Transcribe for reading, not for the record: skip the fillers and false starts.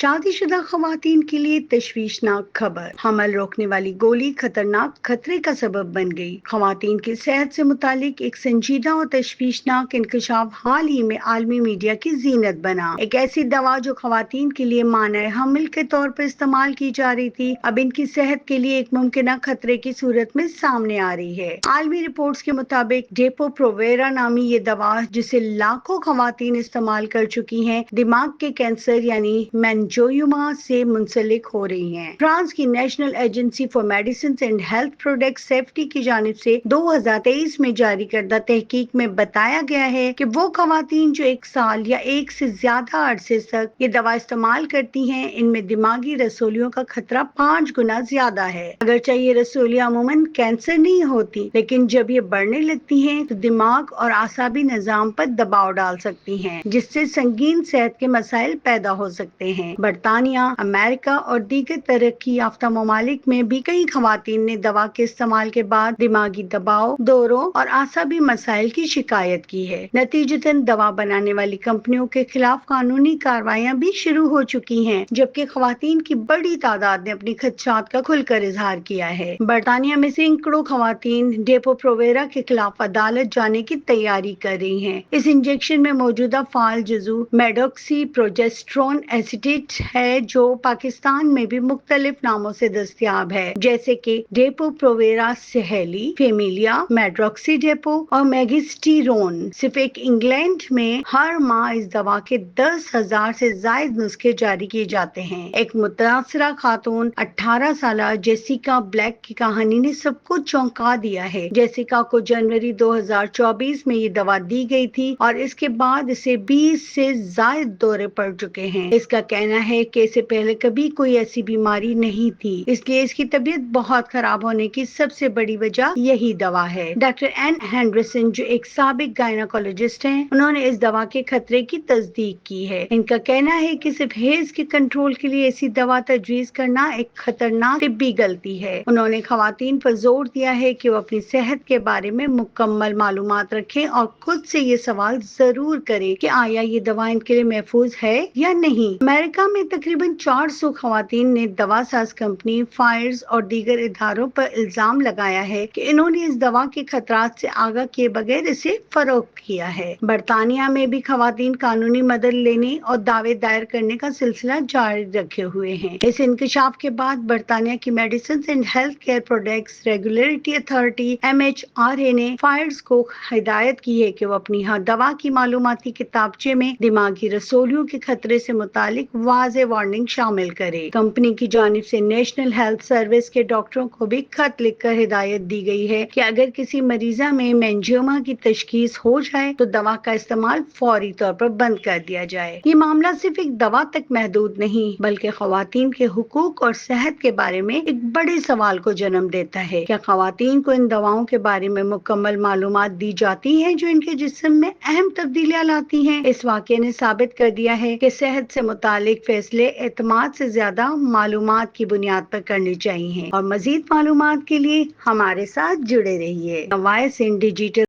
شادی شدہ خواتین کے لیے تشویشناک خبر، حمل روکنے والی گولی خطرناک خطرے کا سبب بن گئی۔ خواتین کی صحت سے متعلق ایک سنجیدہ اور تشویشناک انکشاف حال ہی میں عالمی میڈیا کی زینت بنا۔ ایک ایسی دوا جو خواتین کے لیے مانع حمل کے طور پر استعمال کی جا رہی تھی، اب ان کی صحت کے لیے ایک ممکنہ خطرے کی صورت میں سامنے آ رہی ہے۔ عالمی رپورٹس کے مطابق ڈیپو پروویرا نامی یہ دوا، جسے لاکھوں خواتین استعمال کر چکی ہیں، دماغ کے کینسر یعنی مینجویوما سے منسلک ہو رہی ہیں۔ فرانس کی national agency for medicines and health product safety کی جانب سے 2023 میں جاری کردہ تحقیق میں بتایا گیا ہے کہ وہ خواتین جو 1 سال یا 1 سے زیادہ عرصے تک یہ دوا استعمال کرتی ہیں، ان میں دماغی رسولیوں کا خطرہ 5 گنا زیادہ ہے۔ اگرچہ یہ رسولیاں عموماً کینسر نہیں ہوتی، لیکن جب یہ بڑھنے لگتی ہیں تو دماغ اور اعصابی نظام پر دباؤ ڈال سکتی ہیں، جس سے سنگین صحت کے مسائل پیدا ہو سکتے ہیں۔ برطانیہ، امریکہ اور دیگر ترقی یافتہ ممالک میں بھی کئی خواتین نے دوا کے استعمال کے بعد دماغی دباؤ، دوروں اور اعصابی مسائل کی شکایت کی ہے۔ نتیجتاً دوا بنانے والی کمپنیوں کے خلاف قانونی کارروائیاں بھی شروع ہو چکی ہیں، جبکہ خواتین کی بڑی تعداد نے اپنی خدشات کا کھل کر اظہار کیا ہے۔ برطانیہ میں سینکڑوں خواتین ڈیپو پروویرا کے خلاف عدالت جانے کی تیاری کر رہی ہیں۔ اس انجیکشن میں موجودہ فعال جزو میڈوکسی پروجسٹرون ایسیٹیٹ ہے، جو پاکستان میں بھی مختلف ناموں سے دستیاب ہے، جیسے کہ ڈیپو پروویرا سہیلی، فیمیلیا، میڈروکسی ڈیپو اور میگسٹیرون۔ صرف ایک انگلینڈ میں ہر ماہ اس دوا کے 10,000 سے زائد نسخے جاری کیے جاتے ہیں۔ ایک متاثرہ خاتون 18 سالہ جیسیکا بلیک کی کہانی نے سب کو چونکا دیا ہے۔ جیسیکا کو جنوری 2024 میں یہ دوا دی گئی تھی اور اس کے بعد اسے 20 سے زائد دورے پڑ چکے ہیں۔ اس کا کہنا ہے کہ اسے پہلے کبھی کوئی ایسی بیماری نہیں تھی، اس لیے اس کی طبیعت بہت خراب ہونے کی سب سے بڑی وجہ یہی دوا ہے۔ ڈاکٹر این ہینڈرسن، جو ایک سابق گائناکولوجسٹ ہیں، انہوں نے اس دوا کے خطرے کی تصدیق کی ہے۔ ان کا کہنا ہے کہ صرف حیض کے کنٹرول کے لیے ایسی دوا تجویز کرنا ایک خطرناک طبی غلطی ہے۔ انہوں نے خواتین پر زور دیا ہے کہ وہ اپنی صحت کے بارے میں مکمل معلومات رکھیں اور خود سے یہ سوال ضرور کریں کہ آیا یہ دوا ان کے لیے محفوظ ہے یا نہیں۔ امریکہ میں تقریباً 400 خواتین نے دوا ساز کمپنی فائرز اور دیگر اداروں پر الزام لگایا ہے کہ انہوں نے اس دوا کے خطرات سے آگاہ کیے بغیر اسے فروخت کیا ہے۔ برطانیہ میں بھی خواتین قانونی مدد لینے اور دعوے دائر کرنے کا سلسلہ جاری رکھے ہوئے ہیں۔ اس انکشاف کے بعد برطانیہ کی medicines and health care products regulatory authority MHRA نے فائرز کو ہدایت کی ہے کہ وہ اپنی دوا کی معلوماتی کتابچے میں دماغی رسولیوں کے خطرے سے متعلق واضح وارننگ شامل کرے۔ کمپنی کی جانب سے نیشنل ہیلتھ سروس کے ڈاکٹروں کو بھی خط لکھ کر ہدایت دی گئی ہے کہ اگر کسی مریضہ میں مینجیوما کی تشخیص ہو جائے تو دوا کا استعمال فوری طور پر بند کر دیا جائے۔ یہ معاملہ صرف ایک دوا تک محدود نہیں، بلکہ خواتین کے حقوق اور صحت کے بارے میں ایک بڑے سوال کو جنم دیتا ہے۔ کیا خواتین کو ان دواؤں کے بارے میں مکمل معلومات دی جاتی ہیں جو ان کے جسم میں اہم تبدیلیاں لاتی ہیں؟ اس واقعے نے ثابت کر دیا ہے کہ صحت سے متعلق فیصلے اعتماد سے زیادہ معلومات کی بنیاد پر کرنے چاہیے، اور مزید معلومات کے لیے ہمارے ساتھ جڑے رہیے۔ Voice in digital